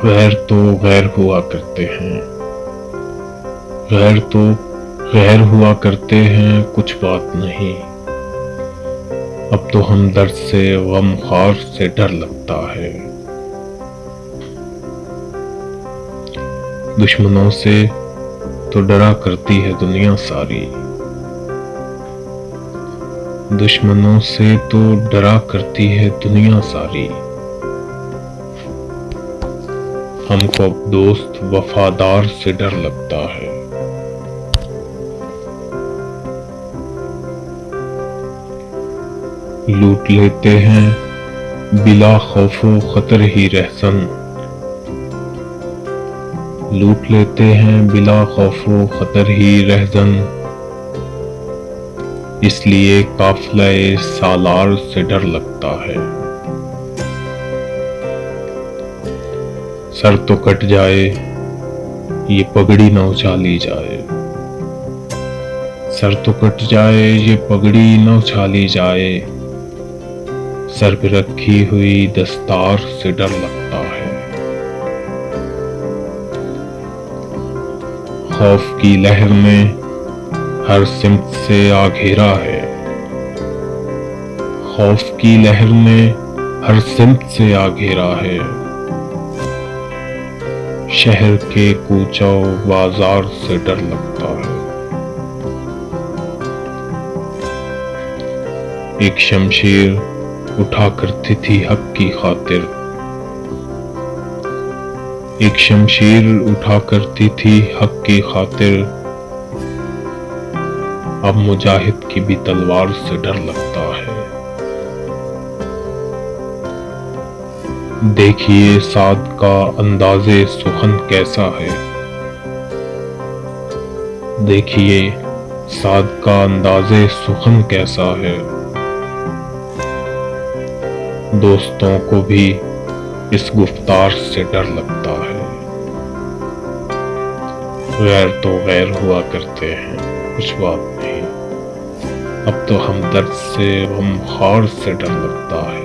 غیر تو غیر ہوا کرتے ہیں، غیر تو غیر ہوا کرتے ہیں، کچھ بات نہیں۔ اب تو ہم درد سے غم خار سے ڈر لگتا ہے۔ دشمنوں سے تو ڈرا کرتی ہے دنیا ساری، دشمنوں سے تو ڈرا کرتی ہے دنیا ساری۔ ہم کو اب دوست وفادار سے ڈر لگتا ہے۔ لوٹ لیتے ہیں بلا خوف و خطر ہی رہزن، لوٹ لیتے ہیں بلا خوف و خطر ہی رہزن، اس لیے قافلہ سالار سے ڈر لگتا ہے۔ سر تو کٹ جائے یہ پگڑی نہ اچھالی جائے، سر تو کٹ جائے یہ پگڑی نہ اچھالی جائے، سر پہ رکھی ہوئی دستار سے ڈر لگتا ہے۔ خوف کی لہر میں ہر سمت سے آ گھیرا ہے، خوف کی لہر میں ہر سمت سے آ گھیرا ہے، شہر کے کوچہ و بازار سے ڈر لگتا ہے۔ ایک شمشیر اٹھا کرتی تھی حق کی خاطر، ایک شمشیر اٹھا کرتی تھی حق کی خاطر، اب مجاہد کی بھی تلوار سے ڈر لگتا ہے۔ دیکھیے سعد کا انداز سخن کیسا ہے، دیکھیے سعد کا انداز سخن کیسا ہے، دوستوں کو بھی اس گفتار سے ڈر لگتا ہے۔ غیر تو غیر ہوا کرتے ہیں، کچھ بات نہیں، اب تو ہم درد سے غم خار سے ڈر لگتا ہے۔